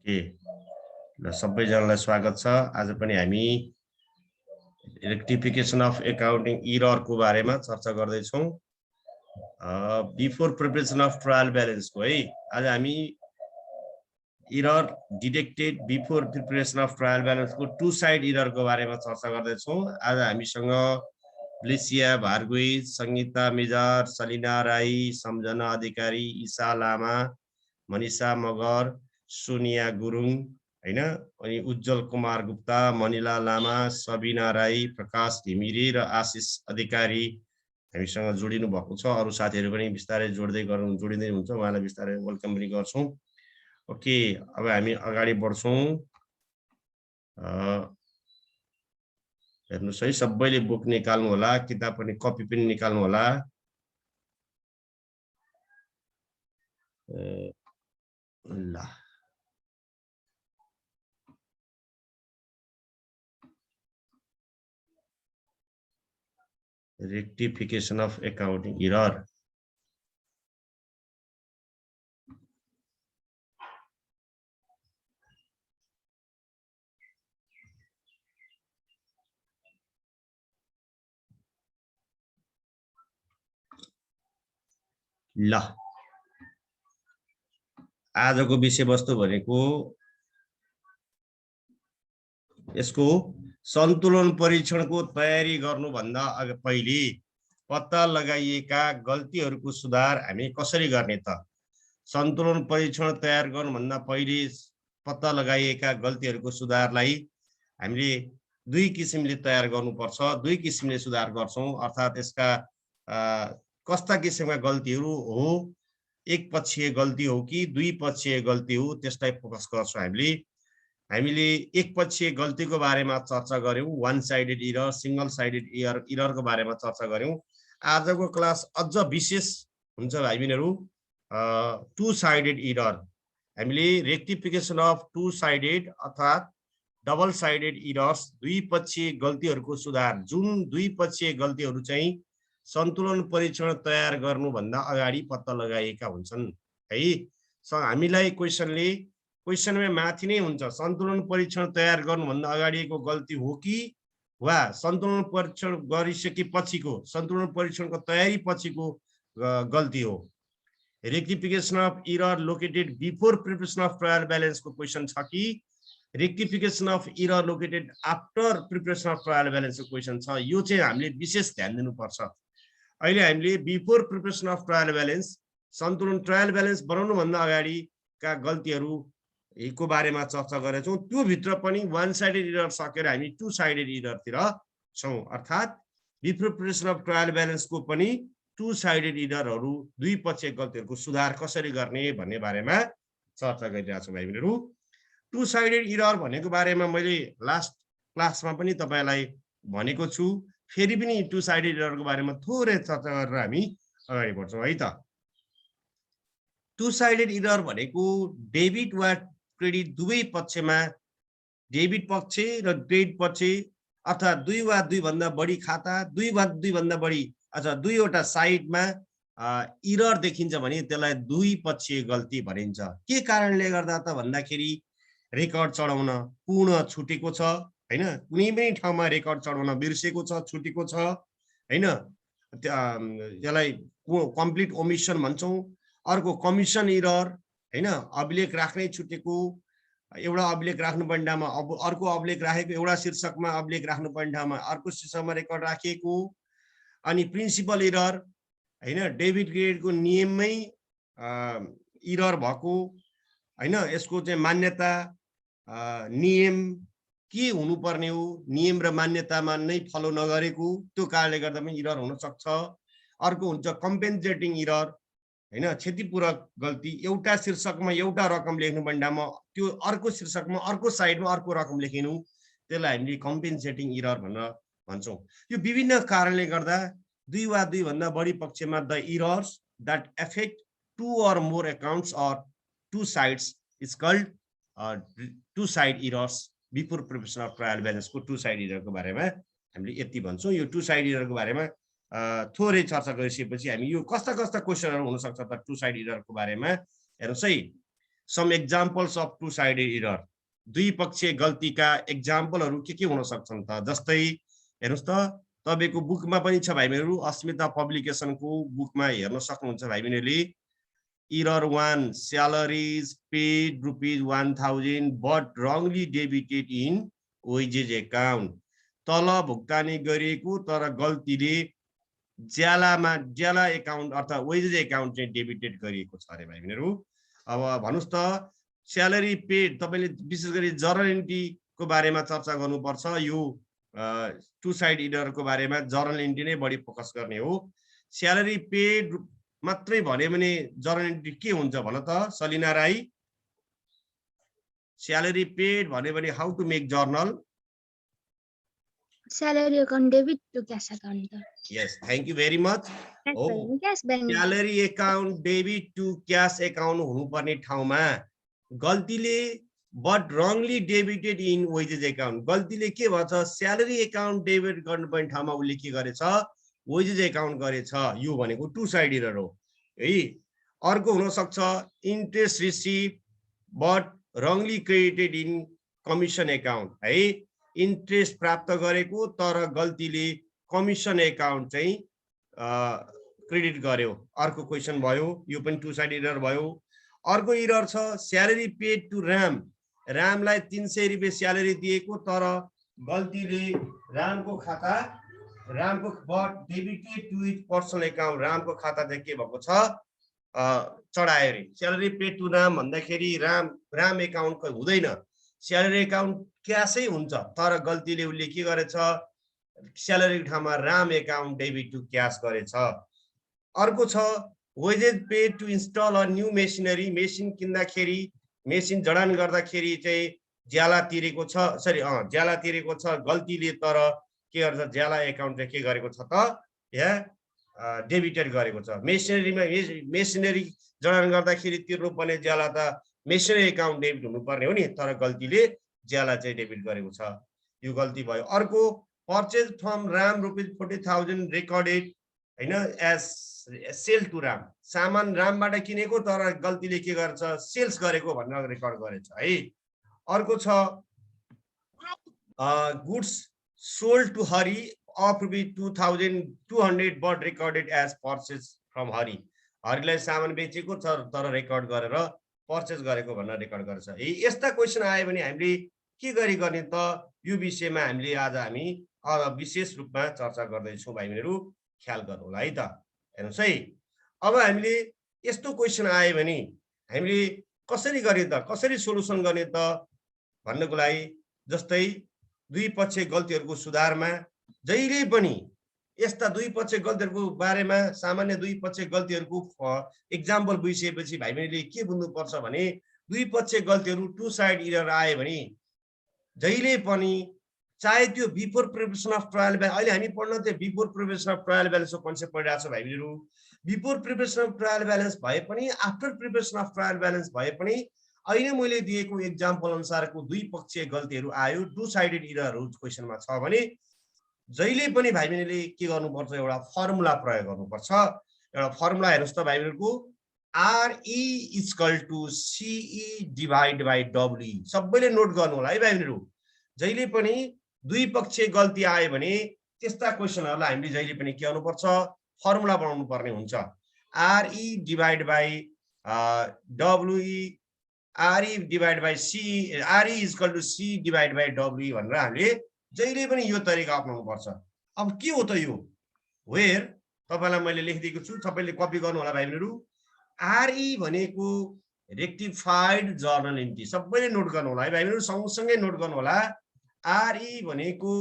Okay ल सबैजनालाई स्वागत छ। आज पनि हामी रेक्टिफिकेसन अफ एकाउन्टिङ इररको बारेमा चर्चा गर्दै छौं। बिफोर प्रिपरेसन अफ ट्रायल ब्यालेन्सको है आज हामी error detected before preparation of trial ब्यालेन्सको टु साइड इररको बारेमा चर्चा गर्दै छौं। आज हामीसँग ब्लिसिया भार्गवी, संगीता मिजार, सलिना राई, सम्झना अधिकारी, ईशा लामा, मनिषा मगर, सोनिया गुरुङ हैन, अनि उज्जवल कुमार गुप्ता, मनिला लामा, सबिना राई, प्रकाश घिमिरे र आशिष अधिकारी हामीसँग जोडिनु भएको छ। अरु साथीहरु पनि बिस्तारै जोडिँदै हुन्छ, उहाँलाई बिस्तारै वेलकम पनि गर्छौं। ओके, अब हामी अगाडि बढ्छौं। हेर्नुस् है, सबैले बुक निकाल्नु होला, किताब पनि कपी पनि निकाल्नु होला। ल रेक्टिफिकेसन अफ एकाउन्टिङ इरर। ल आजको विषयवस्तु भनेको यसको सन्तुलन परीक्षणको तयारी गर्नुभन्दा पहिले पत्ता लगाइएका गल्तीहरूको सुधार हामी कसरी गर्ने त? सन्तुलन परीक्षण तयार गर्नुभन्दा पहिले पत्ता लगाइएका गल्तीहरूको सुधारलाई हामीले दुई किसिमले तयार गर्नुपर्छ, दुई किसिमले सुधार गर्छौं। अर्थात् यसका कस्ता किसिमका गल्तीहरू हो, एक पक्षीय गल्ती हो कि दुई पक्षीय गल्ती हो, त्यसलाई फोकस गर्छौं। हामीले एक पक्षीय गल्तीको बारेमा चर्चा गर्यौं, वन साइडेड इरर, सिंगल साइडेड इररको बारेमा चर्चा गर्यौं। आजको क्लास अझ विशेष हुन्छ भाइ बहिनीहरु, टु साइडेड इरर। हामीले रेक्टिफिकेसन अफ टु साइडेड अर्थात् डबल साइडेड इरर्स, दुई पक्षीय गल्तीहरूको सुधार, जुन दुई पक्षीय गल्तीहरू चाहिँ सन्तुलन परीक्षण तयार गर्नुभन्दा अगाडि पत्ता लगाइएका हुन्छन् है। हामीलाई क्वेशनमा माथि नै हुन्छ, सन्तुलन परीक्षण तयार गर्नुभन्दा अगाडिको गल्ती हो कि वा सन्तुलन परीक्षण गरिसकेपछिको, सन्तुलन परीक्षणको तयारी पछिको गल्ती हो। Rectification of error located before preparation of trial ब्यालेन्सको क्वेशन छ कि rectification of error located after preparation of trial ब्यालेन्सको क्वेशन छ? यो चाहिँ हामीले विशेष ध्यान दिनुपर्छ। अहिले हामीले before preparation of trial balance, सन्तुलन ट्रायल ब्यालेन्स बनाउनु भन्दा अगाडिका गल्तीहरू को बारेमा चर्चा गरेछौं। त्यो भित्र पनि वन साइडेड इरर सकेर हामी टु साइडेड इररतिर छौं। अर्थात् बिफोर प्रिपरेसन अफ ट्रायल ब्यालेन्सको पनि टु साइडेड इररहरू, दुई पक्षीय गल्तीहरूको सुधार कसरी गर्ने भन्ने बारेमा चर्चा गरिरहेको छौं भाइ बहिनीहरु। टु साइडेड इरर भनेको बारेमा मैले लास्ट क्लासमा पनि तपाईलाई भनेको छु, फेरि पनि टु साइडेड इररको बारेमा थोरै चर्चा गरेर हामी अगाडि बढ्छौं है त। टु साइडेड इरर भनेको डेबिट वा क्रेडिट दुवै पक्षमा, डेबिट पक्ष र क्रेडिट पक्ष अर्थात् दुई वा दुई भन्दा बढी खाता, दुई वा दुई भन्दा बढी अथवा दुईवटा साइडमा इरर देखिन्छ भने त्यसलाई दुई पक्षीय गल्ती भनिन्छ। के कारणले गर्दा त भन्दाखेरि रेकर्ड चढाउन पूर्ण छुटेको छ हैन, कुनै पनि ठाउँमा रेकर्ड चढाउन बिर्सेको छ, छुटेको छ हैन, त्यसलाई कम्प्लिट ओमिसन भन्छौं। अर्को कमिसन इरर हैन, अभिलेख राख्नै छुटेको, एउटा अभिलेख राख्नुपर्ने ठाउँमा अर्को अभिलेख राखेको, एउटा शीर्षकमा अभिलेख राख्नुपर्ने ठाउँमा अर्को शीर्षकमा रेकर्ड राखेको। अनि प्रिन्सिपल इरर हैन, डेबिट क्रेडिटको नियममै इरर भएको हैन, यसको चाहिँ मान्यता नियम के हुनुपर्ने हो, नियम र मान्यतामा नै फलो नगरेको, त्यो कारणले गर्दा पनि इरर हुन सक्छ। अर्को हुन्छ कम्पेन्सेटिङ इरर हैन, क्षतिपूरक गल्ती, एउटा शीर्षकमा एउटा रकम लेख्नुपर्ने ठाउँमा त्यो अर्को शीर्षकमा अर्को साइडमा अर्को रकम लेखिनु, त्यसलाई हामीले कम्पेन्सेटिङ इरर भनेर भन्छौं। यो विभिन्न कारणले गर्दा दुई वा दुई भन्दा बढी पक्षमा the errors that affect two or more accounts or two sides is called two side errors before preparation of trial balance को two side error को बारेमा हामीले यति भन्छौं। यो two side error को बारेमा थोरै चर्चा गरिसकेपछि हामी यो कस्ता कस्ता क्वेशनहरु हुन सक्छ त टू साइड इरर को बारेमा हेर्नुस् है। Some examples of two sided error, द्विपक्षीय गल्तीका एक्जाम्पलहरू के हुन सक्छन् त? जस्तै हेर्नुस् त, तपाईको बुकमा पनि छ भाइबहिनीहरू, अस्मिता पब्लिकेसनको बुकमा हेर्न सक्नुहुन्छ भाइबहिनीहरूले। Error 1, salaries paid ₹1000 but wrongly debited in wages account, तल भुक्तानी गरिएको तर गल्तीले ज्याला एकाउन्ट अर्थात् वेजेज एकाउन्ट चाहिँ डेबिटेड गरिएको छ अरे भाइबहिनीहरू। अब भन्नुस् त, स्यालेरी पेड तपाईले विशेष गरी जर्नल एन्ट्रीको बारेमा चर्चा गर्नुपर्छ। यो टु साइड एररको बारेमा जर्नल एन्ट्री नै बढी फोकस गर्ने हो। स्यालेरी पेड मात्रै भन्यो भने जर्नल एन्ट्री के हुन्छ भन त सलिना राई? स्यालेरी पेड भन्यो भने how to make journal? Salary account debit to cash account. Yes, thank you very much. Salary account debit to cash account हुनुपर्ने ठाउँमा गल्तीले but wrongly debited in wages account, गल्तीले के भन्छ स्यालेरी एकाउन्ट डेबिट गर्नुपर्ने ठाउँमा उसले के गरेछ वेजेज एकाउन्ट गरेछ। यो भनेको टु साइड एरर हो है। अर्को हुन सक्छ interest receive but Rangli credited in commission account है, इन्ट्रेस्ट प्राप्त गरेको तर गल्तीले कमिसन एकाउन्ट चाहिँ क्रेडिट गर्यो। अर्को क्वेसन भयो, यो पनि टु साइड एरर भयो। अर्को एरर छ स्यालेरी पेड टु राम, रामलाई 300 रुपियाँ स्यालेरी दिएको तर गल्तीले रामको but debited to it personal account, रामको खाता चाहिँ के भएको छ चढायो अरे। स्यालेरी पेड टु राम भन्दाखेरि राम एकाउन्ट हुँदैन, स्यालेरी एकाउन्ट क्यासै हुन्छ तर गल्तीले उसले के गरेछ स्यालेरी ठाउँमा Ram account debit to cash गरेछ। अर्को छ wages paid to install a new machinery, machine किन्दाखेरि मेसिन जडान गर्दाखेरि चाहिँ ज्याला तिरेको छ गल्तीले तर के गर्छ ज्याला एकाउन्ट चाहिँ के गरेको छ त यहाँ डेबिटेड गरेको छ। मेसिनरी जडान गर्दाखेरि तिर्नुपर्ने ज्याला त मेसिनरी एकाउन्ट डेबिट हुनुपर्ने हो नि, तर गल्तीले ज्याला चाहिँ डेबिट गरेको छ, यो गल्ती भयो। अर्को पर्चेज फ्रम राम ₹40,000 रेकर्डेड हैन एज सेल टु राम, सामान रामबाट किनेको तर गल्तीले के गर्छ सेल्स गरेको भनेर रेकर्ड गरेछ है। अर्को छ goods sold to Hari of ₹2,200 but recorded as purchase from Hari, हरिलाई सामान बेचेको तर रेकर्ड गरेर पर्चेज गरेको भनेर रेकर्ड गर्छ है। यस्ता क्वेसन आयो भने हामीले के गरी गर्ने त, यो विषयमा हामीले आज हामी विशेष रूपमा चर्चा गर्दैछौँ भाइबहिनीहरू, ख्याल गर्नु होला है त। हेर्नुहोस् है, अब हामीले यस्तो क्वेसन आयो भने हामीले कसरी गर्ने त, कसरी सोलुसन गर्ने त भन्नको लागि जस्तै द्विपक्षीय गल्तीहरूको सुधारमा जहिले पनि यस्ता द्विपक्षीय गल्तीहरूको बारेमा सामान्य द्विपक्षीय गल्तीहरूको एक्जाम्पल बुझिसकेपछि भाइबहिनीले के बुझ्नुपर्छ भने द्विपक्षीय गल्तीहरू टु साइड एरर आयो भने जहिले पनि चाहे त्यो before preparation of trial balance, अहिले हामी पढ्न चाहिँ बिफोर प्रिपरेसन अफ ट्रायल ब्यालेन्सको कन्सेप्ट पढिरहेको छ भाइबहिनीहरू। Before preparation of trial balance भए पनि after preparation of trial balance भए पनि अहिले मैले दिएको एक्जाम्पल अनुसारको द्विपक्षीय गल्तीहरू आयो टु साइडेड एररहरू क्वेसनमा छ भने जहिले पनि भाइबहिनीले के गर्नुपर्छ एउटा फर्मुला प्रयोग गर्नुपर्छ। एउटा फर्मुला हेर्नुहोस् त भाइबहिनीको RE = CE divide by WE, सबैले नोट गर्नु होला है भाइबहिनीहरू। जहिले पनि द्विपक्षीय गल्ती आयो भने त्यस्ता क्वेसनहरूलाई हामीले जहिले पनि के गर्नुपर्छ फर्मुला बनाउनु पर्ने हुन्छ। RE divide by WE, RE divide by CE, RE = C divide by WE भनेर हामीले जहिले पनि यो तरिका अपनाउनु पर्छ। अब के हो त यो, वेयर तपाईलाई मैले लेखिदिएको छु, तपाईले कपी गर्नु होला भाइबहिनीहरू। RE भनेको रेक्टिफाइड जर्नल एन्ट्री, सबैले नोट गर्नु होला है भाइबहिनीहरू, सँगसँगै नोट गर्नु होला। RE भनेको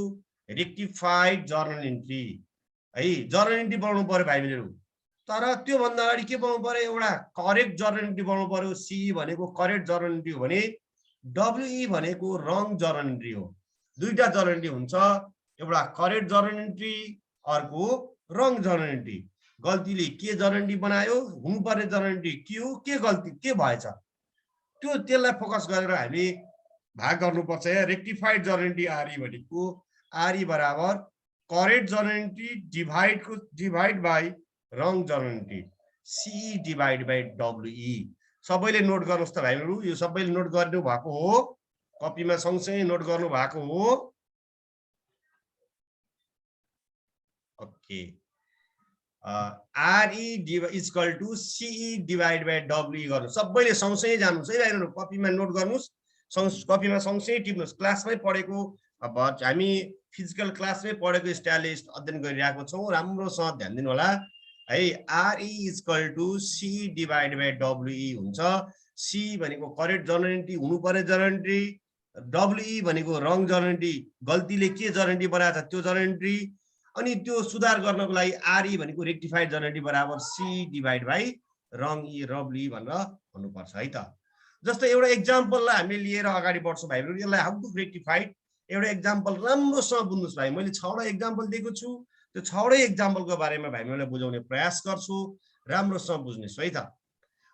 रेक्टिफाइड जर्नल एन्ट्री है, जर्नल एन्ट्री बनाउनु पर्यो भाइबहिनीहरू। तर त्यो भन्दा अगाडि के बनाउनु पर्यो एउटा करेक्ट जर्नल एन्ट्री बनाउनु पर्यो। CE भनेको करेक्ट जर्नल एन्ट्री हो भने WE भनेको रङ जर्नल एन्ट्री हो। दुईटा जर्नल एन्ट्री हुन्छ, एउटा करेक्ट जर्नल एन्ट्री अर्को रङ जर्नल एन्ट्री। गल्तीले के जर्नल एन्ट्री बनायो, हुनुपर्ने जर्नल एन्ट्री के हो, के गल्ती के भएछ त्यसलाई फोकस गरेर हामीले भाग गर्नुपर्छ। रेक्टिफाइड जर्नल एन्ट्री RE भनेको RE बराबर correct journal entry divide by wrong journal entry, CE divide by WE। सबैले नोट गर्नुहोस् त भाइहरु, यो सबैले नोट गर्नु भएको हो, कपीमा सँगसँगै नोट गर्नु भएको हो। Okay, RE is equal to CE divide by WE गर्नु, सबैले सँगसँगै जानुहोस् है भाइहरु, कपीमा नोट गर्नुहोस्, कपीमा सँगसँगै टिप्नुहोस्। क्लासमै पढेको, अब हामी फिजिकल क्लासमै पढेको स्टाइलले अध्ययन गरिरहेको छौँ, राम्रोसँग ध्यान दिनु होला है। RE is equal to CE divide by WE हुन्छ। C भनेको करेक्ट जर्नल एन्ट्री, हुनुपर्ने जर्नल एन्ट्री, WE भनेको रङ जर्नल एन्ट्री, गल्तीले के जर्नल एन्ट्री बनाएको छ त्यो जर्नल एन्ट्री, अनि त्यो सुधार गर्नको लागि RE भनेको रेक्टिफाइड जर्नल एन्ट्री बराबर C divide by wrong WE भनेर भन्नुपर्छ है त। जस्तो एउटा एक्जाम्पललाई हामीले लिएर अगाडि बढ्छौँ भाइहरु, यसलाई हाउ टु रेक्टिफाइड एउटा एक्जाम्पल राम्रोसँग बुझ्नुस् भाइ। मैले 6वटा एक्जाम्पल दिएको छु, त्यो 6वटै एक्जाम्पलको बारेमा भाइहरुलाई बुझाउने प्रयास गर्छु, राम्रोसँग बुझ्नुस् है त।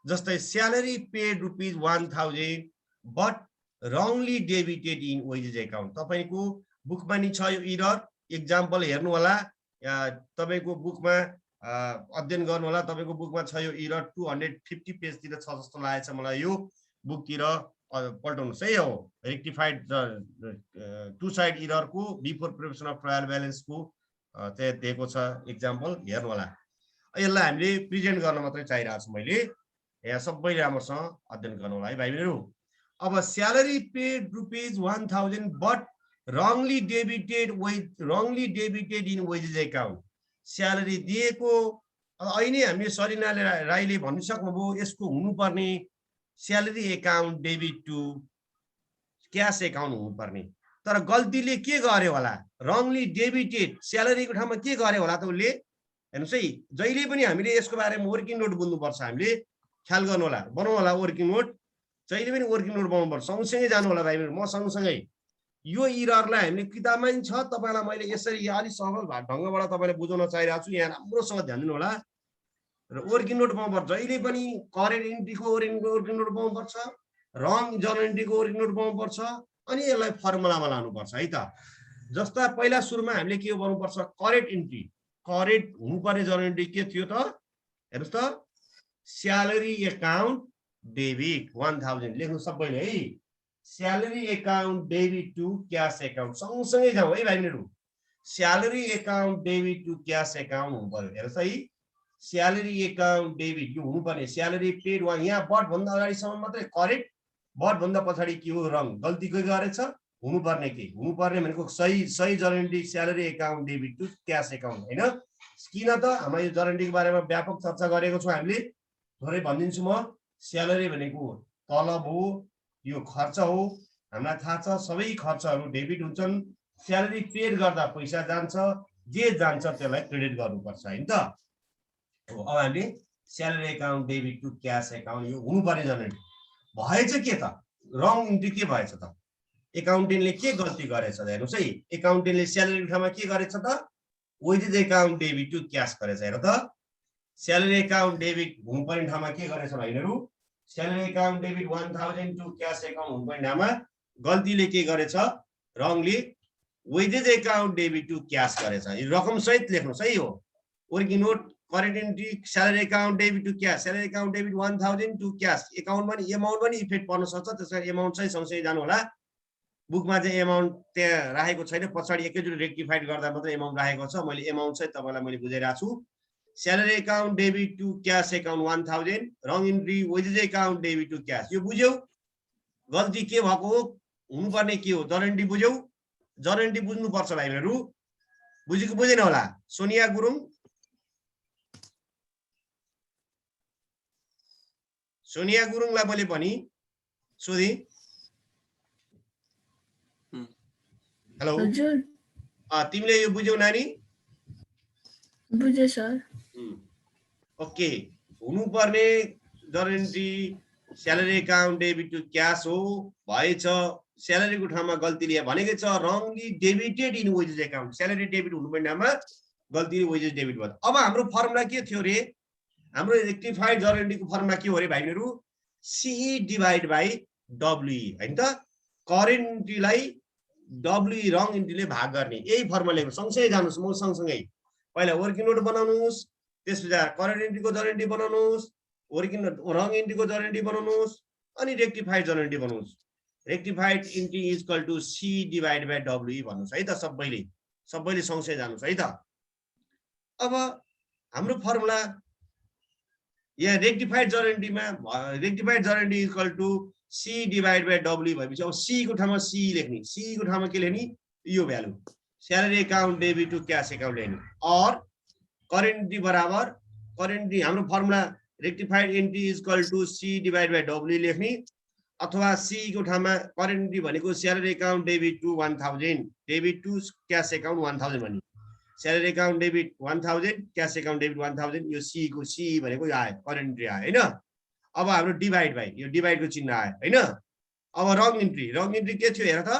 जस्तै salary paid ₹1000 but wrongly debited in wages account, तपाईको बुकमा नि छ यो इरर, एक्जाम्पल हेर्नु होला, तपाईको बुकमा अध्ययन गर्नु होला, तपाईको बुकमा छ यो इरर, 250 पेजतिर छ जस्तो लागेछ मलाई, यो बुकतिर पल्टाउनुस् है। हो रेक्टिफाइड टु साइड इररको बिफोर प्रिपरेसन अफ ट्रायल ब्यालेन्सको चाहिँ दिएको छ एक्जाम्पल, हेर्नु होला। यसलाई हामीले प्रेजेन्ट गर्न मात्रै चाहिरहेको छु मैले, यहाँ सबै राम्रोसँग अध्ययन गर्नु होला है भाइहरु। अब salary paid ₹1000 but wrongly debited in wages account, salary दिएको अहिले हामीले सरिना राईले भनिसक्नुभयो यसको हुनुपर्ने salary account debit to cash account हुनुपर्ने, तर गल्तीले के गर्यो होला, रङली डेबिटेड, स्यालेरीको ठाउँमा के गर्यो होला त उसले, हेर्नुस् है। जहिले पनि हामीले यसको बारेमा वर्किङ नोट बुझ्नुपर्छ, हामीले ख्याल गर्नु होला, बनाउनु होला वर्किङ नोट, जहिले पनि वर्किङ नोट बनाउनु पर्छ, सँगसँगै जानु होला भाइ, म सँगसँगै। यो इररलाई हामीले किताबमै छ, तपाईलाई मैले यसरी अलि सरल ढङ्गबाट तपाईलाई बुझाउन चाहिरहेको छु, यहाँ राम्रोसँग ध्यान दिनु होला र वर्किङ नोट बनाउनुपर्छ। जहिले पनि करेन्ट एन्ट्रीको वर्किङ नोट बनाउनुपर्छ, रङ जर्नल एन्ट्रीको वर्किङ नोट बनाउनुपर्छ, अनि यसलाई फर्मुलामा लानुपर्छ है त। जस्ता पहिला सुरुमा हामीले के बनाउनुपर्छ, करेक्ट एन्ट्री, करेक्ट हुनुपर्ने जर्नल एन्ट्री के थियो त, हेर्नुस् त, स्यालेरी एकाउन्ट डेबिट 1000 लेख्नु सबैले है, salary account debit to cash account, सँगसँगै जाउँ है भाइहरु। Salary account debit to cash account हुनु पर्यो, हेर्नुस् है, स्यालेरी एकाउन्ट डेबिट यो हुनुपर्ने, स्यालेरी पेड वा यहाँ बट भन्दा अगाडिसम्म मात्रै करेक्ट, बट भन्दा पछाडि के हो रङ, गल्ती के गरेछ, हुनुपर्ने के, हुनुपर्ने भनेको सही journal entry salary account debit to cash account हैन। किन त हाम्रो यो जर्नल एन्ट्रीको बारेमा व्यापक चर्चा गरेको छु हामीले, थोरै भनिदिन्छु म। स्यालेरी भनेको तलब हो, यो खर्च हो, हामीलाई थाहा छ सबै खर्चहरू डेबिट हुन्छन्, स्यालेरी पेड गर्दा पैसा जान्छ, जे जान्छ त्यसलाई क्रेडिट गर्नुपर्छ हैन त। अब हामीले salary account debit to cash account यो हुनुपर्ने जर्नल एन्ट्री भएछ, के त रङ एन्ट्री के भएछ त, एकाउन्टेन्टले के गल्ती गरेछ हेर्नुस् है। एकाउन्टेन्टले स्यालेरीको ठाउँमा के गरेछ त, wages account debit to cash गरेछ, हेर त, स्यालेरी एकाउन्ट डेबिट हुनुपर्ने ठाउँमा के गरेछ भाइहरु, salary account debit 1000 to cash account हुनुपर्ने ठाउँमा गल्तीले के गरेछ, wrongly wages account debit to cash गरेछ। यो रकम सहित लेख्नुस् है। हो working note current entry salary account debit to cash, salary account debit 1000 to cash, एकाउन्टमा नि एमाउन्ट पनि इफेक्ट पर्न सक्छ, त्यसैले एमाउन्ट चाहिँ सँगसँगै जानु होला। बुकमा चाहिँ एमाउन्ट त्यहाँ राखेको छैन, पछाडि एकैचोटि रेक्टिफाइड गर्दा मात्रै एमाउन्ट राखेको छ, मैले एमाउन्ट चाहिँ तपाईलाई मैले बुझाइरहेको छु। Salary account debit to cash account 1000, wrong entry wages account debit to cash, यो बुझ्यौ गल्ती के भएको हो, हुनुपर्ने के हो, जर्नल एन्ट्री बुझ्यौ, जर्नल एन्ट्री बुझ्नुपर्छ भाइहरु, बुझेको बुझेन होला। सोनिया गुरुङ, सोनिया गुरुङलाई मैले पनि सोधे, हेलो हजुर, तिमीले यो बुझ्यौ नानी? बुझे सर। ओके, हुनुपर्ने journal entry salary account debit to cash हो, भएछ, स्यालेरीको ठाउँमा गल्तीले भनेकै छ wrongly debited in wages account, salary debit हुनुपर्ने ठाउँमा गल्तीले वेजेस डेबिट भयो। अब हाम्रो फर्मुला के थियो रे, हाम्रो रेक्टिफाइड जर्नल एन्ट्रीको फर्मुला के हो रे भाइहरु, CE डिभाइड बाइ WE हैन त, करेन्ट एन्ट्रीलाई WE रङ एन्ट्रीले भाग गर्ने, यही फर्मुला लेख्नु, सँगसँगै जानुस् म सँगसँगै। पहिला वर्किङ नोट बनाउनुस्, त्यसपछि करेन्ट एन्ट्रीको जर्नल एन्ट्री बनाउनुस्, रङ इन्ट्रीको जर्नल इन्ट्री बनाउनुहोस् अनि रेक्टिफाइड जर्नल इन्ट्री बनाउनुहोस्। Rectified entry is equal to C divide by W भन्नुहोस् है त सबैले सँगसँगै जानुहोस् है त। अब हाम्रो फर्मुला यहाँ रेक्टिफाइड जर्नल इन्ट्रीमा rectified journal entry is equal to C divide by W भएपछि अब सी को ठाउँमा सी लेख्ने, सी को ठाउँमा के लेख्ने यो value salary account debit to cash account लेख्ने। और करेन्ट इन्ट्री बराबर करेन्ट इन्ट्री हाम्रो formula rectified entry is equal to C divide by W लेख्ने अथवा सी को ठाउँमा करेन्ट इन्ट्री भनेको salary account debit to 1000 debit to cash account 1000 भन्ने। Salary account debit 1000 cash account debit 1000 यो C को सी भनेको आयो करेन्ट इन्ट्री आयो हैन। अब हाम्रो डिभाइड बाई यो डिभाइडको चिन्ह आयो हैन। अब रङ इन्ट्री के थियो हेर त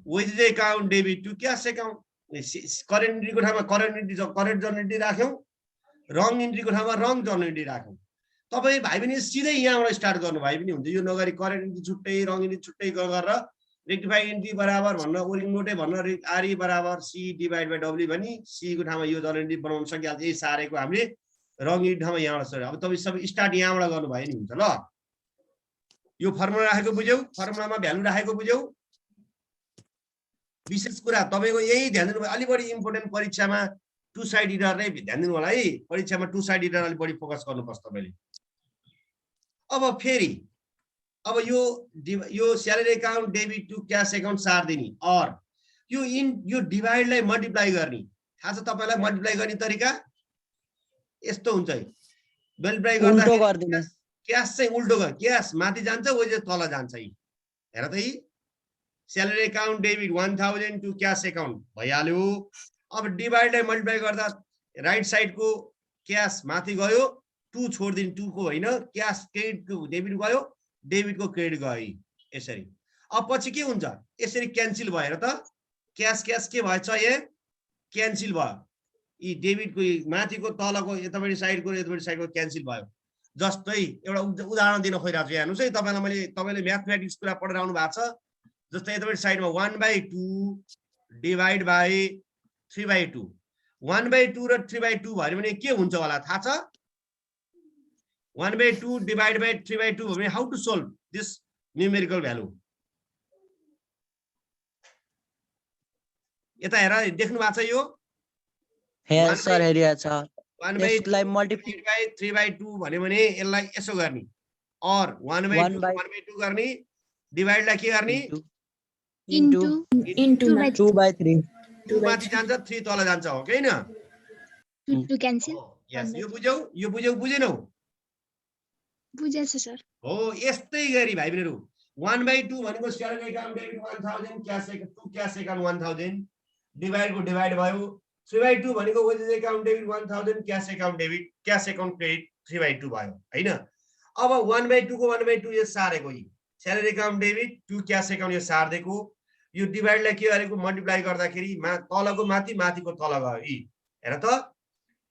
wages account debit to cash account. Current इन्ट्रीको ठाउँमा करेन्ट जर्नल इन्ट्री राख्यौं, रङ इन्ट्रीको ठाउँमा रङ जर्नल इन्ट्री राख्यौं। तपाई भाइ पनि सिधै यहाँबाट स्टार्ट गर्नु भाइ पनि हुन्छ, यो नगरी करेन्ट इन्ट्री छुट्टै रङ इन्ट्री छुट्टै गरेर रेक्टिफाइड इन्ट्री बराबर भन्न वर्किङ नोटै भन्न आरई बराबर सी डिभाइड बाई डब्ल्यू भनी सी को ठाउँमा यो जर्नल इन्ट्री बनाउन सकिहाल्छ। यही सारेको हामीले रङ इन्ट्री ठाउँमा यहाँबाट सर। अब तपाई सबै स्टार्ट यहाँबाट गर्नु भयो नि हुन्छ ल। यो फर्मुला राखेको बुझ्यौ, फर्मुलामा भ्यालु राखेको बुझ्यौ। विशेष कुरा तपाईको यही ध्यान दिनु, अलि बढी इम्पोर्टेन्ट परीक्षामा टु साइड इरर नै ध्यान दिनु होला है। परीक्षामा टु साइड इरर अलि बढी फोकस गर्नुपर्छ तपाईले। अब फेरि अब यो salary account debit to cash account सार दिने और यो डिभाइडलाई मल्टिप्लाई गर्ने। थाहा छ तपाईलाई मल्टिप्लाई गर्ने तरिका यस्तो हुन्छ है। मल्टिप्लाई गर्दा क्याश चाहिँ उल्टो गर, क्याश माथि जान्छ वेजेस तल जान्छ। हेर त यी salary account debit 1000 to cash account भइहाल्यो। अब डिभाइडलाई मल्टिप्लाई गर्दा राइट साइडको क्याश माथि गयो, 2 छोड्दिनु 2 को होइन, क्याश क्रेडिटको डेबिट गयो, डेबिटको क्रेडिट गयो यसरी। अब पछि के हुन्छ यसरी क्यान्सल भयो। हेर त क्याश के भएछ यहाँ क्यान्सल भयो। यी डेबिटको माथिको तलको यतापट्टि साइडको क्यान्सल भयो। जस्तै एउटा उदाहरण दिन खोजिरहेको छु हेर्नुस् है। तपाईले म्याथमेटिक्स कुरा पढेर आउनु भएको छ। जस्तै यतापट्टि साइडमा 1/2 डिभाइड बाई 3/2 1/2 र 3/2 भयो भने के हुन्छ होला थाहा छ? 1/2 डिभाइड बाई 3/2 भने how to solve this numerical value. यता हेर देख्नु भएको छ यो सर हेरिया छ। 1/2 भन्यो भने यसलाई यसो गर्ने और 1/2 गर्ने डिभाइडलाई के गर्ने इन्टु 2/3 2 माथि जान्छ 3 तल जान्छ हो कि हैन? 2 क्यान्सल। यस यो बुझ्यौ बुझेनौ? बुझेछ सर। हो यस्तै गरी भाइ बहिनीहरु 1/2 भनेको salary account debit 1000 cash account 1000 डिभाइडको डिभाइड भयो। 3/2 भनेको wages account debit 1000 cash account credit 3/2 भयो हैन? अब 1/2 को 1/2 यो सारेको यी salary account debit to cash account यो सार्देको यो डिभाइडलाई के गरेको मल्टिप्लाई गर्दाखेरि तलको माथि माथिको तल गयो। यी हेर त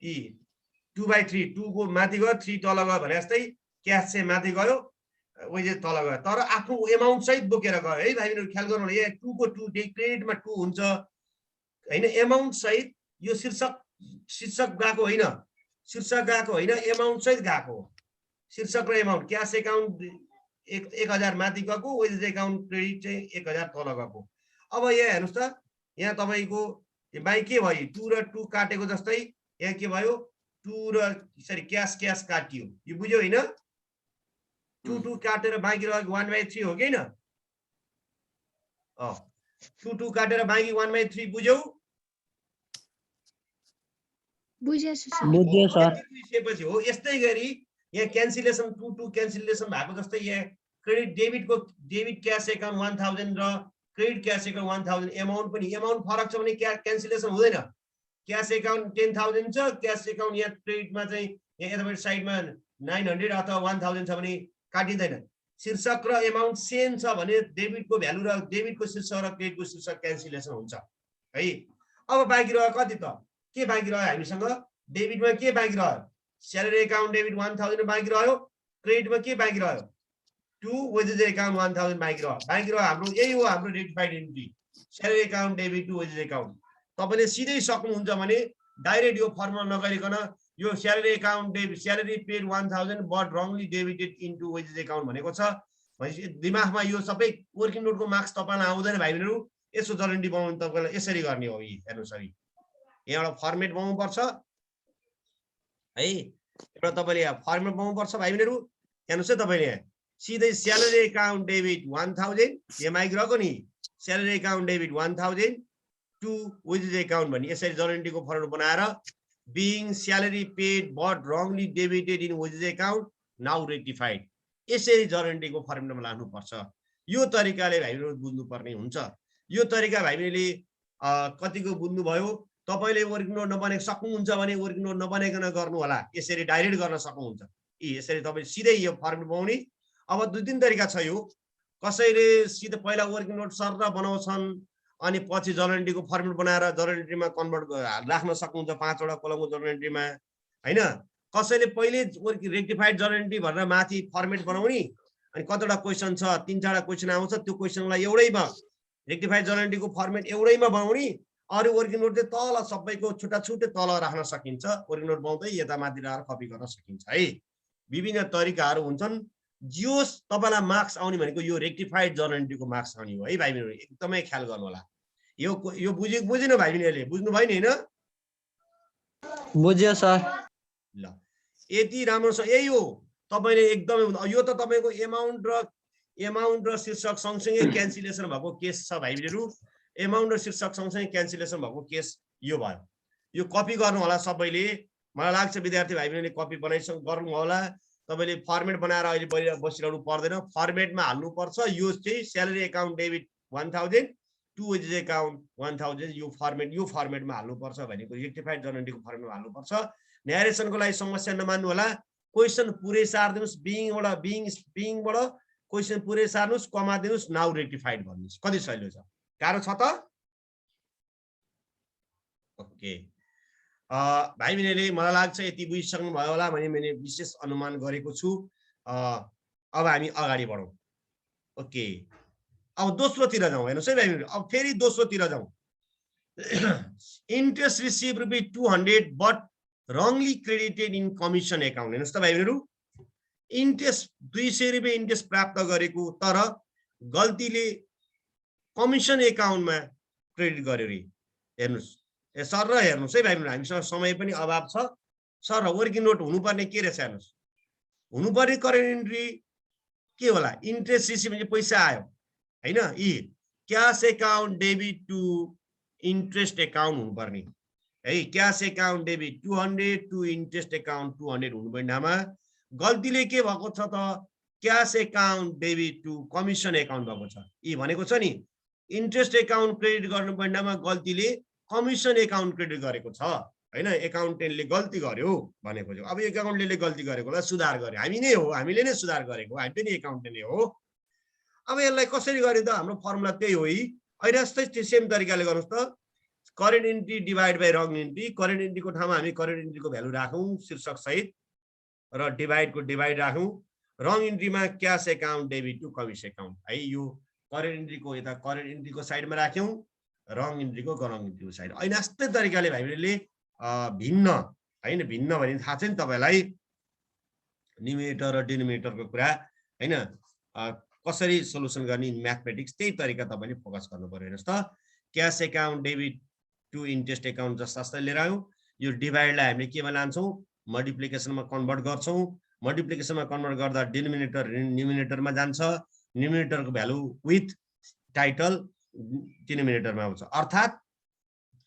यी 2/3 2 को माथि गयो 3 तल गयो भने जस्तै क्याश चाहिँ माथि गयो वेजेस तल गयो तर आफ्नो एमाउन्ट सहित बोकेर गयो है भाइ बहिनीहरु। ख्याल गर्नु होला यहाँ 2 को 2 क्रेडिटमा 2 हुन्छ हैन, एमाउन्ट सहित यो शीर्षक गएको होइन, एमाउन्ट सहित गएको हो। शीर्षक र एमाउन्ट क्याश एकाउन्ट 1000 माथि गएको, वेजेस एकाउन्ट क्रेडिट चाहिँ 1000 तल गएको। अब यहाँ हेर्नुस् त यहाँ तपाईको बाइ के भयो 2 र 2 काटेको जस्तै यहाँ के भयो 2 र सरी क्याश काटियो। यो बुझ्यौ हैन? 2 काटेर बाँकी रहेको 1/3 हो कि हैन? 2 काटेर बाँकी 1/3 बुझ्यौ? बुझेछ सर। बुझ्यो सर। त्यसपछि हो यस्तै गरी यहाँ क्यान्सलेसन 2 क्यान्सलेसन भएको जस्तै यहाँ क्रेडिट डेबिट क्याश एकाउन्ट 1000 र क्रेडिट क्याश एकाउन्ट 1000 एमाउन्ट फरक छ भने क्यान्सलेसन हुँदैन। क्याश एकाउन्ट 10000 छ, क्याश एकाउन्ट यहाँ क्रेडिटमा चाहिँ यहाँ यतापट्टि साइडमा 900 अथवा 1000 छ भने काटिँदैन। शीर्षक र एमाउन्ट सेम छ भने डेबिटको भ्यालु र डेबिटको शीर्षक र क्रेडिटको शीर्षक क्यान्सलेसन हुन्छ है। अब बाँकी रह्यो कति त के बाँकी रह्यो हामीसँग डेबिटमा के बाँकी रह्यो स्यालेरी एकाउन्ट डेबिट 1000 बाँकी रह्यो, क्रेडिटमा के बाँकी रह्यो 2 वेजेस एकाउन्ट 1000 बाँकी रह्यो। हाम्रो यही हो हाम्रो rectified entry salary account debit to wages account. तपाईले सिधै सक्नुहुन्छ भने डाइरेक्ट यो फर्मुला नगरिकन यो salary account debit salary paid 1000 but wrongly debited into wages account भनेको छ। भनेपछि दिमागमा यो सबै वर्किङ नोटको मार्क्स तपाईलाई आउँदैन भाइ बहिनीहरु। यसो जर्नल एन्ट्री बनाउनु तपाईलाई यसरी गर्ने हो। हेर्नुस् है यहाँबाट फर्मेट बनाउनु पर्छ है। एउटा तपाईले फर्मेट बनाउनु पर्छ भाइ बहिनीहरु। हेर्नुस् है तपाईले सिधै स्यालेरी एकाउन्ट डेबिट 1000 एमआई गएको नि salary account debit 1000 to wages account भन्ने यसरी जर्नल एन्ट्रीको फर्मेट बनाएर being salary paid but wrongly debited in wages account now rectified यसरी जर्नल एन्ट्रीको फर्मेटमा लानु पर्छ। यो तरिकाले भाइहरु बुझ्नु पर्ने हुन्छ। यो तरिका भाइहरुले कतिको बुझ्नु भयो। तपाईले वर्किङ नोट नबनाएको सक्नुहुन्छ भने वर्किङ नोट नबनाइकन गर्नु होला। यसरी डाइरेक्ट गर्न सक्नुहुन्छ। यसरी तपाईले सिधै यो फर्मेट बनाउने। अब दुई तीन तरिका छ यो। कसैले सिधै पहिला वर्किङ नोट सर बनाउँछन् अनि पछि जर्नल एन्ट्रीको फर्मेट बनाएर जर्नल एन्ट्रीमा कन्भर्ट राख्न सक्नुहुन्छ 5 वटा कलमको जर्नल एन्ट्रीमा हैन। कसैले पहिले रेक्टिफाइड जर्नल एन्ट्री भनेर माथि फर्मेट बनाउने अनि कतिवटा क्वेशन छ 3-4 क्वेशन आउँछ त्यो क्वेशनलाई एउटैमा रेक्टिफाइड जर्नल एन्ट्रीको फर्मेट एउटैमा बनाउने। अरु वर्किङ नोट चाहिँ तल सबैको छुट्टा छुट्टै तल राख्न सकिन्छ। वर्किङ नोट बनाउँदै यता माथि राखेर कपी गर्न सकिन्छ है। विभिन्न तरिकाहरू हुन्छन्। जियोस तपाईलाई मार्क्स आउने भनेको यो रेक्टिफाइड जर्नल एन्ट्रीको मार्क्स आउने हो है भाइ बहिनीहरु। एकदमै ख्याल गर्नु होला। यो बुझिन भाइ बहिनीहरुले बुझ्नु भयो नि हैन? बुझ्यो सर। ल यति राम्रो छ। यही हो तपाईले एकदमै यो त तपाईको एमाउन्ट र शीर्षक सँगसँगै क्यान्सलेसन भएको केस छ भाइ बहिनीहरु। एमाउन्ट र शीर्षक सँगसँगै क्यान्सलेसन भएको केस यो भयो। यो कपी गर्नु होला सबैले। मलाई लाग्छ विद्यार्थी भाइ बहिनीले कपी बनाइसक्नु गर्नु होला। तपाईले फर्मेट बनाएर अहिले बसिरहनु पर्दैन। फर्मेटमा हाल्नु पर्छ। यो चाहिँ salary account debit 1000 to wages account 1000 यो फर्मेटमा हाल्नु पर्छ भनेको रेक्टिफाइड जर्नल एन्ट्रीको फर्मेटमा हाल्नु पर्छ। न्यारेसनको लागि समस्या नमान्नु होला। क्वेशन पुरै सार्दिनुस् बिङबाट क्वेशन पुरै सार्नुस् कमा दिनुस् नाउ रेक्टिफाइड भन्नुस्। कति सजिलो छ? गाह्रो छ त? ओके भाइ बहिनीले मलाई लाग्छ यति बुझिसक्नु भयो होला भने मैले विशेष अनुमान गरेको छु। अब हामी अगाडि बढौं। ओके अब दोस्रोतिर जाउँ। हेर्नुस् है भाइ बहिनी अब फेरि दोस्रोतिर जाउँ। Interest receive rupee 200 but wrongly credited in commission account। हेर्नुस् त भाइ बहिनीहरु इन्ट्रेस्ट 200 रुपैयाँ इन्ट्रेस्ट प्राप्त गरेको तर गल्तीले कमिसन एकाउन्टमा क्रेडिट गर्यो रे। हेर्नुस् सर र हेर्नुस् है भाइ बहिनीहरु हामीसँग समय पनि अभाव छ। सर वर्किङ नोट हुनुपर्ने के रहेछ हेर्नुस्। हुनुपर्ने करेन्ट एन्ट्री के होला? इन्ट्रेस्ट रिसिभ भने पैसा आयो हैन। Cash account debit to interest account हुनुपर्ने है। Cash account debit 200 to interest account 200 हुनुपर्ने ठाउँमा गल्तीले के भएको छ त cash account debit to commission account भएको छ। भनेको छ नि इन्ट्रेस्ट एकाउन्ट क्रेडिट गर्नुपर्ने ठाउँमा गल्तीले कमिसन एकाउन्ट क्रेडिट गरेको छ हैन। एकाउन्टेन्टले गल्ती गर्यो भनेको छ। अब एकाउन्टेन्टले गल्ती गरेकोलाई सुधार गर्यो हामी नै हो। हामीले नै सुधार गरेको हामी पनि एकाउन्टेन्टले हो। अब यसलाई कसरी गर्ने त? हाम्रो फर्मुला त्यही हो। अहिले जस्तै सेम तरिकाले गर्नुस् त। Current entry divide by wrong entry. Current एन्ट्रीको ठाउँमा हामी करेन्ट एन्ट्रीको भ्यालु राखौं शीर्षक सहित र डिभाइडको डिभाइड राखौं। रङ एन्ट्रीमा cash account debit to commission account है। यो करेन्ट एन्ट्रीको यता करेन्ट एन्ट्रीको साइडमा राख्यौं रङ एन्ट्रीको रङ एन्ट्रीको साइड। अहिले यस्तै तरिकाले भाइहरूले भिन्न हैन भिन्न भने थाहा छ नि तपाईलाई न्युमेरेटर र डिनोमिनेटरको कुरा हैन। कसरी सोलुसन गर्ने म्याथमेटिक्स त्यही तरिका तपाईले फोकस गर्नु पर्यो। हेर्नुस् त cash account debit to interest account जस्ता लिएर आयौं। यो डिभाइडलाई हामीले केमा लान्छौं? मल्टिप्लिकेसनमा कन्भर्ट गर्छौं। मल्टिप्लिकेसनमा कन्भर्ट गर्दा डिनोमिनेटर न्युमिनेटरमा जान्छ। न्युमिनेटरको भ्यालु विथ टाइटल डिनोमिनेटरमा आउँछ। अर्थात्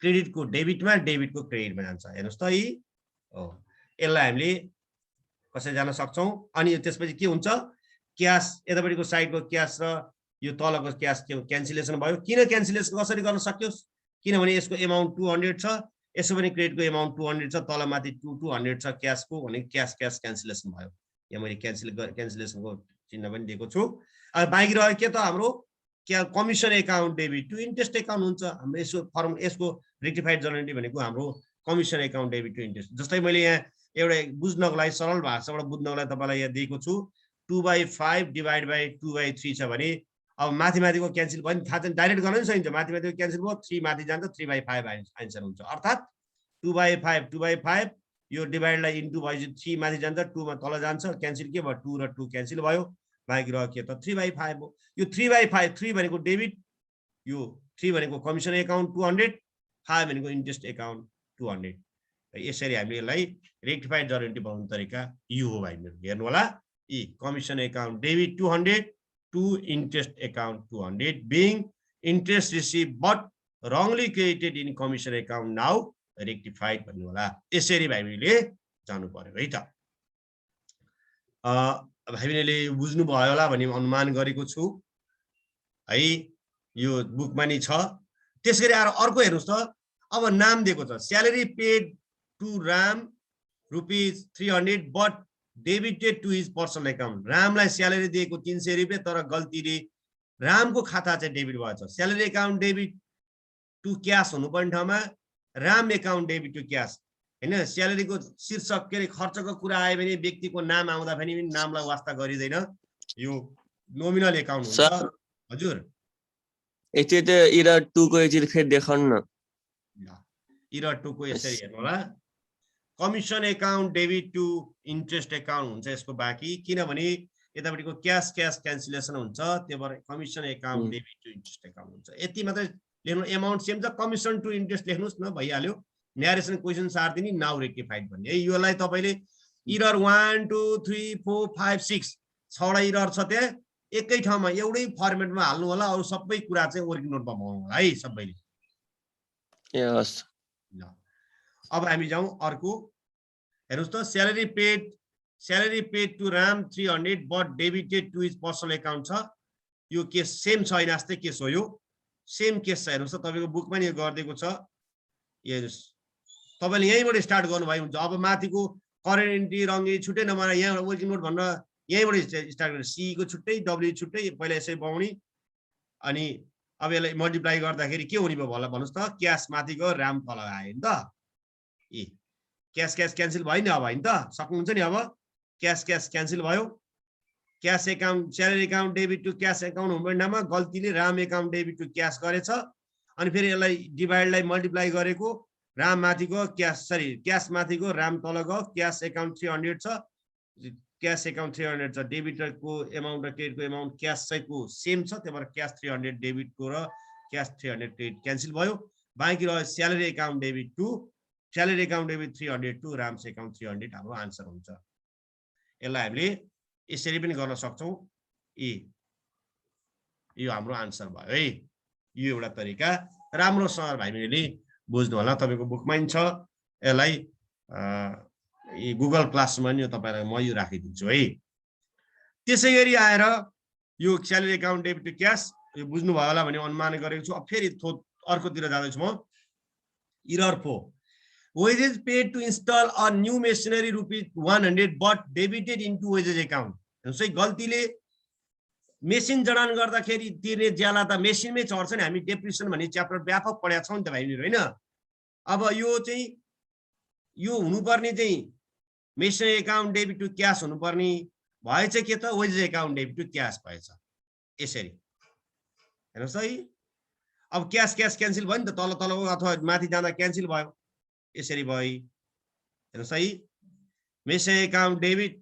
क्रेडिटको डेबिटमा डेबिटको क्रेडिटमा जान्छ। हेर्नुस् त यसलाई हामीले कसरी जान सक्छौं? अनि त्यसपछि के हुन्छ? क्याश यतापटिको साइडको क्याश र यो तलको क्याश क्यान्सलेसन भयो। किन क्यान्सलेसन कसरी गर्न सक्योस्? किनभने यसको एमाउन्ट 200 छ। यसो पनि क्रेडिटको एमाउन्ट 200 छ। तल माथि 200 छ क्याशको भने क्याश क्यान्सलेसन भयो। यहाँ मैले क्यान्सलेसनको चिन्ह पनि दिएको छु। अब बाँकी रह्यो के त हाम्रो commission account debit to interest account हुन्छ। हाम्रो यसको रेक्टिफाइड जर्नल एन्ट्री भनेको हाम्रो commission account debit to interest. जस्तै मैले यहाँ एउटा बुझ्नको लागि सरल भाषाबाट बुझ्नको लागि तपाईलाई यहाँ दिएको छु 2/5 डिभाइड बाइ 2/3 छ भने अब माथिको क्यान्सल पनि थाहा छ डाइरेक्ट गर्न पनि सकिन्छ। माथिको क्यान्सल भयो 3 माथि जान्छ 3/5 आन्सर हुन्छ। अर्थात् 2/5 2/5 यो डिभाइडलाई इन्टु भएपछि 3 माथि जान्छ 2 मा तल जान्छ क्यान्सल के भयो 2 र 2 क्यान्सल भयो बाँकी रह्यो के त 3/5 हो यो 3/5 3 भनेको डेबिट यो 3 भनेको कमिसन एकाउन्ट 200 5 भनेको इन्ट्रेस्ट एकाउन्ट 200 यसरी हामीले यसलाई रेक्टिफाइड जर्नल एन्ट्री बनाउने तरिका यो हो भाइ मेरो हेर्नु होला यी commission account debit 200 to interest account 200 being interest receive but wrongly created in commission account now rectified भन्नु होला यसरी भाइ बहिनीले जानु पर्यो है त भाइ बहिनीले बुझ्नु भयो होला भन्ने अनुमान गरेको छु है यो बुकमा नि छ त्यसैगरी आएर अर्को हेर्नुस् त अब नाम दिएको छ salary paid to Ram ₹300 but debited to his personal account रामलाई स्यालेरी दिएको 300 रुपैयाँ तर गल्तीले रामको खाता चाहिँ डेबिट भएछ salary account debit to cash हुनुपर्ने ठाउँमा Ram account debit to cash हैन स्यालेरीको शीर्षक के खर्चको कुरा आयो भने व्यक्तिको नाम आउँदा पनि नामलाई वास्ता गरिदैन यो नोमिनल एकाउन्ट हुन्छ हजुर यति त इरा 2 को एकचोटी फेरि देखाउनु न इरा 2 को यसरी हेर्नु होला commission account debit to interest account हुन्छ यसको बाँकी किनभने यतापटिको क्यास क्यान्सलेसन हुन्छ त्यो भएर commission account debit to interest account हुन्छ यति मात्रै लेख्नु एमाउन्ट सेम छ कमिसन टु इन्ट्रेस्ट लेख्नुस् न भइहाल्यो न्यारेसन क्वेसन सार्दिनी नाउ रेक्टिफाइड भन्ने है योलाई तपाईले इरर 1 2 3 4 5 6 6वटा इरर छ त्यहाँ एकै ठाउँमा एउटै फर्मेटमा हाल्नु होला अरु सबै कुरा चाहिँ वर्किङ नोटमा बनाउनु होला है सबैले यस ल अब हामी जाउँ अर्को हेर्नुस् त salary paid to Ram 300 but debited to his personal account छ यो केस सेम छैन जस्तै केस हो यो सेम केस छ हेर्नुस् त तपाईको बुकमा नि गरिदिएको छ हेर्नुस् तपाईले यहीँबाट स्टार्ट गर्नुभयो हुन्छ अब माथिको करेन्ट एन्ट्री रङ्गी छुट्टै नमारा यहाँ वर्किङ नोट भन्न यहीँबाट स्टार्ट गर्नु सी को छुट्टै डब्ल्यू छुट्टै पहिला यसै बनाउने अनि अब यसलाई मल्टिप्लाई गर्दाखेरि के हुने भयो होला भन्नुस् त क्यास माथिको राम तल आयो नि त ए क्यास क्यान्सल भयो नि अब हैन त सक्नुहुन्छ नि अब क्यास क्यान्सल भयो cash account salary account debit to cash account हुँदैनमा गल्तीले Ram account debit to cash गरेछ अनि फेरि यसलाई डिभाइडलाई मल्टिप्लाई गरेको राम माथिको क्यास माथिको राम तलको क्यास एकाउन्ट 300 छ क्यास एकाउन्ट 300 छ डेबिटरको एमाउन्ट र क्रेडिटको एमाउन्ट क्यास चाहिँको सेम छ त्यही भएर क्यास 300 डेबिटको र क्यास 300 क्रेडिट क्यान्सल भयो बाँकी रह्यो salary account debit 300 to Ram's account 300 हाम्रो आन्सर हुन्छ यसलाई हामीले यसरी पनि गर्न सक्छौं यो हाम्रो आन्सर भयो है यो एउटा तरिका राम्रोसँग भाइ बहिनीले बुझ्नु होला तपाईको बुकमा नि छ यसलाई गुगल क्लासमा नि तपाईलाई म यो राखिदिन्छु है त्यसैगरी आएर यो salary account debit to cash यो बुझ्नु भयो होला भन्ने अनुमान गरेको छु अब फेरि अर्कोतिर जाँदैछु म error 4 wages paid to install a new machinery ₹100 but debited into wages account सही गल्तीले मेसिन जडान गर्दाखेरि तिर्ने ज्याला त मेसिनमै चढ्छ नि हामी डेप्रिसिएसन भन्ने च्याप्टर व्यापक पढाएको छौं नि त भाइहरु हैन अब यो चाहिँ यो हुनुपर्ने चाहिँ machinery account debit to cash हुनुपर्ने भएछ के त wages account debit to cash भएछ यसरी हेर्नुस् है अब क्यास क्यान्सल भयो नि त तल अथवा माथि जाँदा क्यान्सल भयो यसरी भयो हेर्नुस् है machinery account debit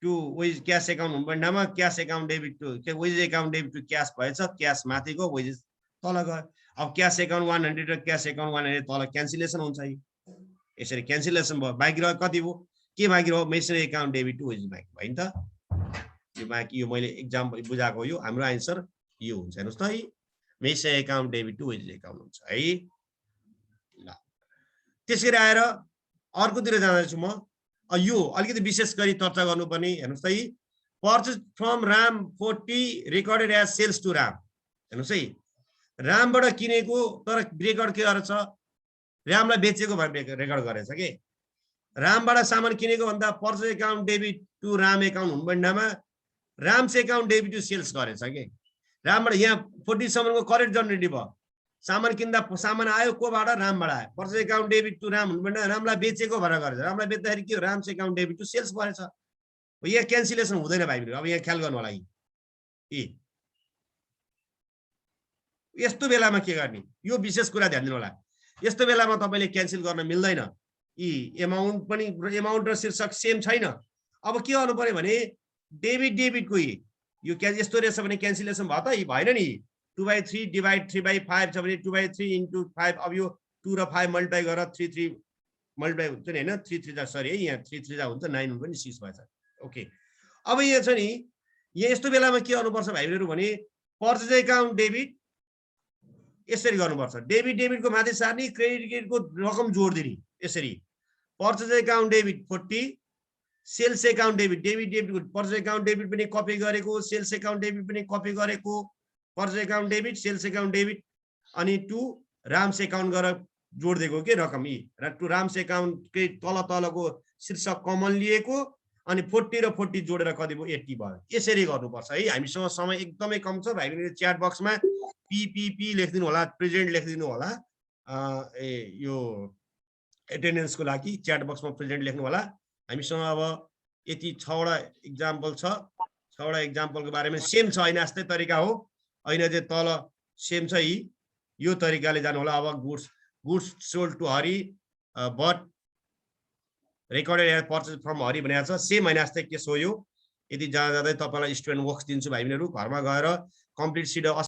to wage cash account हुनुपर्ने ठाउँमा cash account debit to wages account debit to cash भएछ क्यास माथिको वेजेस तल गयो अब क्यास एकाउन्ट 100 र क्यास एकाउन्ट 100 तल क्यान्सलेसन हुन्छ है यसरी क्यान्सलेसन भयो बाँकी रह्यो कति हो के बाँकी रह्यो machinery account debit to wages बाँकी भयो नि त यो बाँकी यो मैले एक्जाम बुझाएको यो हाम्रो आन्सर यो हुन्छ हेर्नुस् त है machinery account debit to wages account हुन्छ है ल त्यसरी आएर अर्कोतिर जाँदैछु म यो अलिकति विशेष गरी चर्चा गर्नुपर्ने हेर्नुस् है purchase from Ram 40 recorded as sales to Ram हेर्नुस् है रामबाट किनेको तर रेकर्ड के गरेछ रामलाई बेचेको भनेर रेकर्ड गरेछ के रामबाट सामान किनेको भन्दा purchase account debit to Ram account हुनुपर्नेमा Ram's account debit to sales गरेछ के रामबाट यहाँ 40 सम्मको करेक्ट जनरेटिभ भयो सामान किन्दा सामान आयो कोबाट रामबाट आयो purchase account debit to Ram हुनुपर्ने रामलाई बेचेको भनेर गरेछ रामलाई बेच्दाखेरि के हो Ram's account debit to sales गरेछ यहाँ क्यान्सलेसन हुँदैन भाइहरु अब यहाँ ख्याल गर्नु होला यस्तो बेलामा के गर्ने यो विशेष कुरा ध्यान दिनु होला यस्तो बेलामा तपाईले क्यान्सल गर्न मिल्दैन एमाउन्ट पनि एमाउन्ट र शीर्षक सेम छैन। अब के गर्नु पर्यो भने डेबिटको यो यस्तो रहेछ भने क्यान्सलेसन भयो त भएन नि। 2/3 डिभाइड 3/5 छ भने 2/3 इन्टु 5। अब यो 2 र 5 मल्टिप्लाई गरेर 3 मल्टिप्लाई हुन्छ नि होइन। 3 सरी है यहाँ 3 हुन्छ 9 हुन्छ नि 6 भएछ। ओके अब यहाँ छ नि यहाँ यस्तो बेलामा के गर्नुपर्छ भाइहरु भने पर्चेज एकाउन्ट डेबिट यसरी गर्नुपर्छ। डेबिटको माथि सार्ने क्रेडिटको रकम जोड्दिने यसरी। Purchase account debit 40 sales account debit purchase account debit पनि कपी गरेको सेल्स एकाउन्ट डेबिट पनि कपी गरेको purchase account debit sales account debit अनि टु राम्स एकाउन्ट गरेर जोड्दिएको के रकम र टु राम्स एकाउन्ट तलको शीर्षक कमन लिएको अनि 40 र 40 जोडेर कति भयो 80 भयो। यसरी गर्नुपर्छ है। हामीसँग समय एकदमै कम छ भाइले च्याट बक्समा पीपीपी लेखिदिनु होला प्रेजेन्ट लेखिदिनु होला। यो एटेन्डेन्सको लागि च्याट बक्समा प्रेजेन्ट लेख्नु होला। हामीसँग अब यति 6 वटा एक्जाम्पल छ। 6 वटा एक्जाम्पलको बारेमा सेम छ हैन यस्तै तरिका हो हैन चाहिँ तल सेम छ यो तरिकाले जानु होला। अब goods sold to Hari but recorded purchase from Hari भनेको छ सेम हैन यस्तै केस हो यो। यदि जाँदै तपाईलाई स्टुडेन्ट वर्क्स दिन्छु भाइ बहिनीहरु घरमा गएर कम्प्लिट सिट